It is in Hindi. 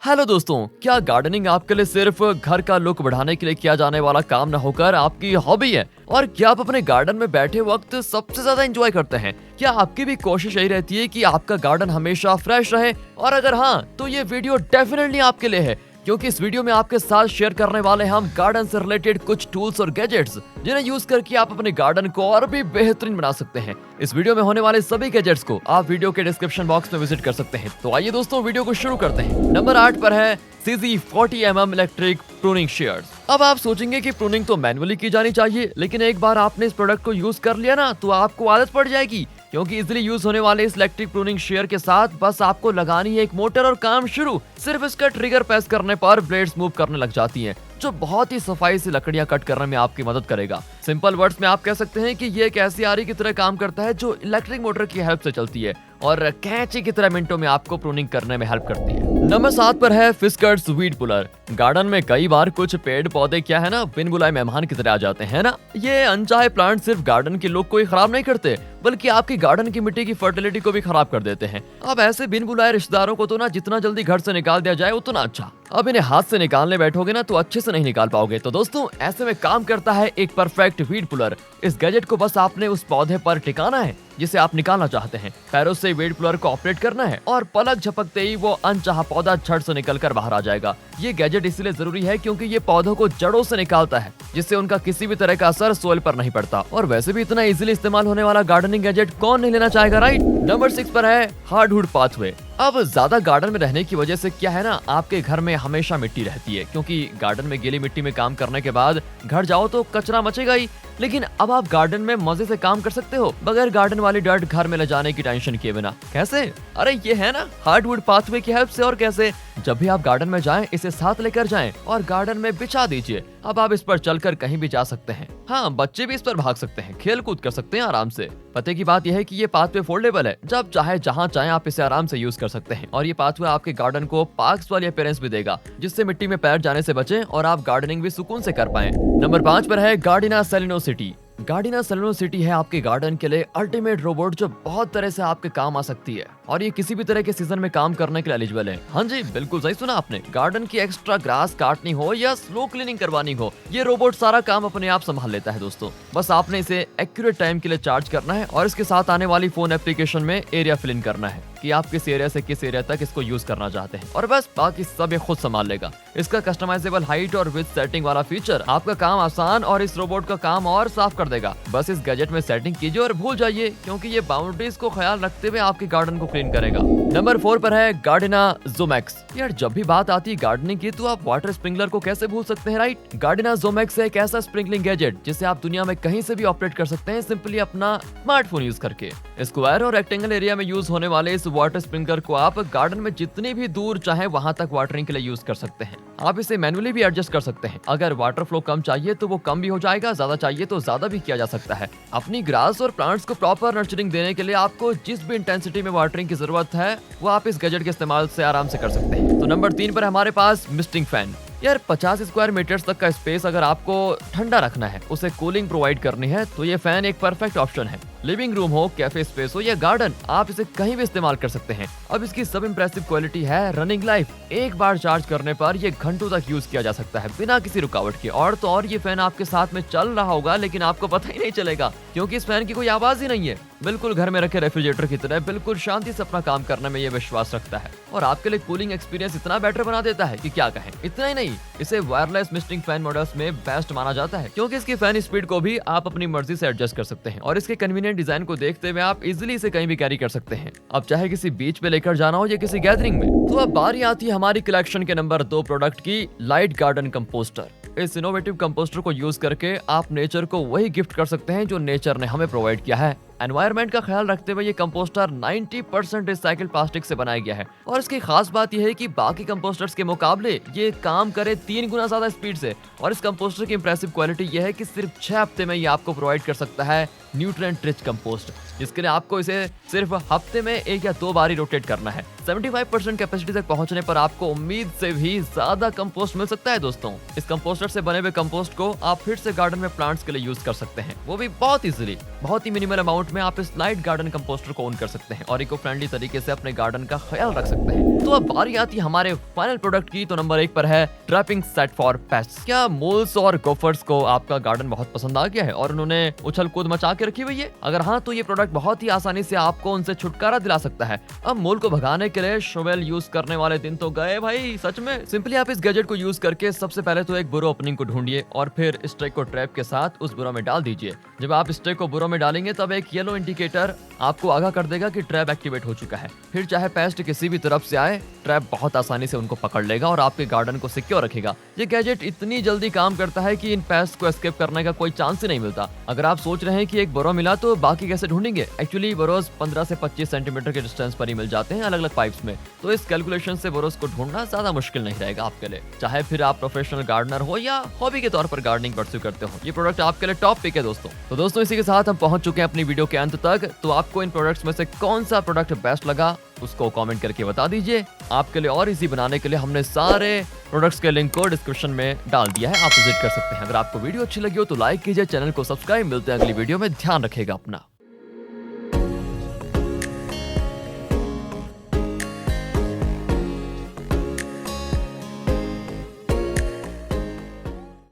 हेलो दोस्तों, क्या गार्डनिंग आपके लिए सिर्फ घर का लुक बढ़ाने के लिए किया जाने वाला काम न होकर आपकी हॉबी है? और क्या आप अपने गार्डन में बैठे वक्त सबसे ज्यादा एंजॉय करते हैं? क्या आपकी भी कोशिश यही रहती है कि आपका गार्डन हमेशा फ्रेश रहे? और अगर हाँ, तो ये वीडियो डेफिनेटली आपके लिए है, क्योंकि इस वीडियो में आपके साथ शेयर करने वाले हम गार्डन से रिलेटेड कुछ टूल्स और गैजेट्स, जिन्हें यूज करके आप अपने गार्डन को और भी बेहतरीन बना सकते हैं। इस वीडियो में होने वाले सभी गैजेट्स को आप वीडियो के डिस्क्रिप्शन बॉक्स में विजिट कर सकते हैं। तो आइए दोस्तों, वीडियो को शुरू करते हैं। नंबर 8 पर है CZ 40mm electric pruning shares. अब आप सोचेंगे कि प्रूनिंग तो मैनुअली की जानी चाहिए, लेकिन एक बार आपने इस प्रोडक्ट को यूज कर लिया ना, तो आपको आदत पड़ जाएगी, क्योंकि इजीली यूज होने वाले इस इलेक्ट्रिक प्रूनिंग शेयर के साथ बस आपको लगानी है एक मोटर और काम शुरू। सिर्फ इसका ट्रिगर प्रेस करने पर ब्लेड्स मूव करने लग जाती हैं, जो बहुत ही सफाई से लकड़ियां कट करने में आपकी मदद करेगा। सिंपल वर्ड्स में आप कह सकते हैं कि ये एक ऐसी आरी की तरह काम करता है जो इलेक्ट्रिक मोटर की हेल्प से चलती है और कैंची की तरह मिनटों में आपको प्रूनिंग करने में हेल्प करती है। नंबर 7 पर है फिस्कर्स वीड पुलर। गार्डन में कई बार कुछ पेड़ पौधे क्या है ना, बिन बुलाए मेहमान की तरह आ जाते हैं ना। ये अनचाहे प्लांट सिर्फ गार्डन के लुक को ही खराब नहीं करते, बल्कि आपकी गार्डन की मिट्टी की फर्टिलिटी को भी खराब कर देते हैं। अब ऐसे बिन बुलाए रिश्तेदारों को तो ना जितना जल्दी घर से निकाल दिया जाए उतना अच्छा। अब इन्हें हाथ से निकालने बैठोगे ना तो अच्छे से नहीं निकाल पाओगे। तो दोस्तों, ऐसे में काम करता है एक परफेक्ट वीड पुलर। इस गैजेट को बस आपने उस पौधे पर टिकाना है जिसे आप निकालना चाहते हैं, पैरों से वीड पुलर को ऑपरेट करना है और पलक झपकते ही वो अनचाहा पौधा झट से निकलकर बाहर आ जाएगा। ये गैजेट इसलिए जरूरी है क्योंकि ये पौधों को जड़ों से निकालता है, जिससे उनका किसी भी तरह का असर सोइल पर नहीं पड़ता। और वैसे भी इतना इजीली इस्तेमाल होने वाला गार्डनिंग गैजेट कौन नहीं लेना चाहेगा, राइट? नंबर 6 पर है हार्डवुड पाथवे। अब ज्यादा गार्डन में रहने की वजह से क्या है ना, आपके घर में हमेशा मिट्टी रहती है, क्योंकि गार्डन में गीली मिट्टी में काम करने के बाद घर जाओ तो कचरा मचेगा ही। लेकिन अब आप गार्डन में मजे से काम कर सकते हो बगैर गार्डन वाली डर्ट घर में ले जाने की टेंशन किए बिना। कैसे? अरे ये है ना हार्डवुड पाथवे की हेल्प से। और कैसे? जब भी आप गार्डन में जाएं, इसे साथ लेकर जाएं और गार्डन में बिछा दीजिए। अब आप इस पर चलकर कहीं भी जा सकते हैं। हाँ, बच्चे भी इस पर भाग सकते हैं, खेल कूद कर सकते हैं आराम से। पते की बात यह है कि ये पाथवे फोल्डेबल है, जब चाहे जहाँ चाहे आप इसे आराम से यूज कर सकते हैं। और ये पाथवे आपके गार्डन को पार्क्स वाली अपीयरेंस भी देगा, जिससे मिट्टी में पैर जाने से बचें और आप गार्डनिंग भी सुकून से कर पाएं। नंबर 5 पर है गार्डिना सेलेनोसिटी। गार्डिना सेलेनोसिटी है आपके गार्डन के लिए अल्टीमेट रोबोट, जो बहुत तरह से आपके काम आ सकती है और ये किसी भी तरह के सीजन में काम करने के लिए एलिजिबल है। हाँ जी, बिल्कुल सही सुना आपने। गार्डन की एक्स्ट्रा ग्रास काटनी हो या स्लो क्लीनिंग करवानी हो, ये रोबोट सारा काम अपने आप संभाल लेता है दोस्तों। बस आपने इसे एक्यूरेट टाइम के लिए चार्ज करना है और इसके साथ आने वाली फोन एप्लीकेशन में एरिया फिल इन करना है कि आप किस एरिया से किस एरिया तक इसको यूज करना चाहते हैं, और बस बाकी सब ये खुद संभाल लेगा। इसका कस्टमाइजेबल हाइट और विड्थ सेटिंग वाला फीचर आपका काम आसान और इस रोबोट का काम और साफ कर देगा। बस इस गैजेट में सेटिंग कीजिए और भूल जाइए, क्योंकि ये बाउंड्रीज को ख्याल रखते हुए आपके गार्डन को क्लीन करेगा। नंबर 4 पर है गार्डिना जोमैक्स। यार, जब भी बात आती है गार्डनिंग की तो आप वाटर स्प्रिंकलर को कैसे भूल सकते हैं, राइट? गार्डिना जोमैक्स है एक ऐसा स्प्रिंकलिंग गैजेट जिसे आप दुनिया में कहीं से भी ऑपरेट कर सकते हैं, सिंपली अपना स्मार्टफोन यूज करके। स्क्वायर और रेक्टेंगल एरिया में यूज होने वाले इस वाटर स्प्रिंकलर को आप गार्डन में जितनी भी दूर चाहे वहां तक वाटरिंग के लिए यूज कर सकते हैं। आप इसे मैनुअली भी एडजस्ट कर सकते हैं। अगर वाटर फ्लो कम चाहिए तो वो कम भी हो जाएगा, ज्यादा चाहिए तो ज्यादा भी किया जा सकता है। अपनी ग्रास और प्लांट्स को प्रॉपर नर्चरिंग देने के लिए आपको जिस भी इंटेंसिटी में वाटरिंग की जरूरत है, वो आप इस गैजेट के इस्तेमाल से आराम से कर सकते हैं। तो नंबर 3 पर हमारे पास मिस्टिंग फैन। यार, 50 स्क्वायर मीटर्स तक का स्पेस अगर आपको ठंडा रखना है, उसे कूलिंग प्रोवाइड करनी है, तो ये फैन एक परफेक्ट ऑप्शन है। लिविंग रूम हो, कैफे स्पेस हो या गार्डन, आप इसे कहीं भी इस्तेमाल कर सकते हैं। अब इसकी सब इम्प्रेसिव क्वालिटी है रनिंग लाइफ। एक बार चार्ज करने पर ये घंटों तक यूज किया जा सकता है बिना किसी रुकावट के। और तो और ये फैन आपके साथ में चल रहा होगा, लेकिन आपको पता ही नहीं चलेगा, क्योंकि इस फैन की कोई आवाज ही नहीं है। बिल्कुल घर में रखे रेफ्रिजरेटर की तरह बिल्कुल शांति से अपना काम करने में ये विश्वास रखता है और आपके लिए कूलिंग एक्सपीरियंस इतना बेटर बना देता है कि क्या कहें। इतना ही नहीं, इसे वायरलेस मिस्टिंग फैन मॉडल्स में बेस्ट माना जाता है, क्योंकि इसकी फैन स्पीड को भी आप अपनी मर्जी से एडजस्ट कर सकते हैं और इसके कन्वीनियंट डिजाइन को देखते हुए आप इजीली इसे कहीं भी कैरी कर सकते हैं। अब चाहे किसी बीच पे लेकर जाना हो या किसी गैदरिंग में। तो अब बारी आती है हमारी कलेक्शन के नंबर 2 प्रोडक्ट की, लाइट गार्डन कंपोस्टर। इस इनोवेटिव कंपोस्टर को यूज करके आप नेचर को वही गिफ्ट कर सकते हैं जो नेचर ने हमें प्रोवाइड किया है। एनवायरनमेंट का ख्याल रखते हुए ये कंपोस्टर 90% रिसाइकिल प्लास्टिक से बनाया गया है और इसकी खास बात यह है कि बाकी कंपोस्टर्स के मुकाबले ये काम करे 3 गुना ज्यादा स्पीड से। और इस कंपोस्टर की इंप्रेसिव क्वालिटी यह है कि सिर्फ 6 हफ्ते में ये आपको प्रोवाइड कर सकता है न्यूट्रिएंट रिच कंपोस्ट, जिसके लिए आपको इसे सिर्फ हफ्ते में 1 या 2 बार ही रोटेट करना है। 75% कैपेसिटी तक पहुंचने पर आपको उम्मीद से भी ज्यादा कंपोस्ट मिल सकता है दोस्तों। इस कंपोस्टर से बने हुए कंपोस्ट को आप फिर से गार्डन में प्लांट्स के लिए यूज कर सकते हैं, वो भी बहुत इजीली। बहुत ही मिनिमल अमाउंट प्लॉट में आप इस लाइट गार्डन कंपोस्टर को ऑन कर सकते हैं और इको फ्रेंडली तरीके से अपने गार्डन का ख्याल रख सकते हैं। तो अब बारी आती है हमारे फाइनल प्रोडक्ट की। तो नंबर 1 पर है ट्रैपिंग सेट फॉर पेस्ट्स। क्या मोल्स और गोफर्स को आपका गार्डन बहुत पसंद आ गया है और उन्होंने उछल कूद मचा के रखी हुई है? अगर हाँ, तो ये प्रोडक्ट बहुत ही आसानी से आपको उनसे छुटकारा दिला सकता है। अब मोल को भगाने के लिए शोवेल यूज करने वाले दिन तो गए भाई, सच में। सिंपली आप इस गैजेट को यूज करके सबसे पहले तो एक बुरो ओपनिंग को ढूंढिए और फिर स्टेक को ट्रैप के साथ उस बुरो में डाल दीजिए। जब आप स्टेक को बुरो में डालेंगे तब एक येलो इंडिकेटर आपको आगाह कर देगा कि ट्रैप एक्टिवेट हो चुका है। फिर चाहे पेस्ट किसी भी तरफ से आए, ट्रैप बहुत आसानी से उनको पकड़ लेगा और आपके गार्डन को सिक्योर रखेगा। ये गैजेट इतनी जल्दी काम करता है कि इन पेस्ट को एस्केप करने का कोई चांस ही नहीं मिलता। अगर आप सोच रहे हैं कि एक बोरो मिला तो बाकी कैसे ढूंढेंगे, एक्चुअली बोरोस 15 से 25 सेंटीमीटर के डिस्टेंस पर ही मिल जाते हैं अलग अलग पाइप्स में। तो इस कैलकुलेशन से बोरोस को ढूंढना ज्यादा मुश्किल नहीं रहेगा आपके लिए, चाहे फिर आप प्रोफेशनल गार्डनर हो या हॉबी के तौर पर गार्डनिंग परस्यू करते हो। ये प्रोडक्ट आपके लिए टॉप पिक है दोस्तों। तो दोस्तों, इसी के साथ हम पहुंच चुके हैं अपनी वीडियो के अंत तक। तो आपको इन प्रोडक्ट्स में से कौन सा प्रोडक्ट बेस्ट लगा उसको कमेंट करके बता दीजिए। आपके लिए और इजी बनाने के लिए हमने सारे प्रोडक्ट्स के लिंक को डिस्क्रिप्शन में डाल दिया है, आप विजिट कर सकते हैं। अगर आपको वीडियो अच्छी लगी हो तो लाइक कीजिए, चैनल को सब्सक्राइब। मिलते हैं अगली वीडियो में, ध्यान रखिएगा अपना।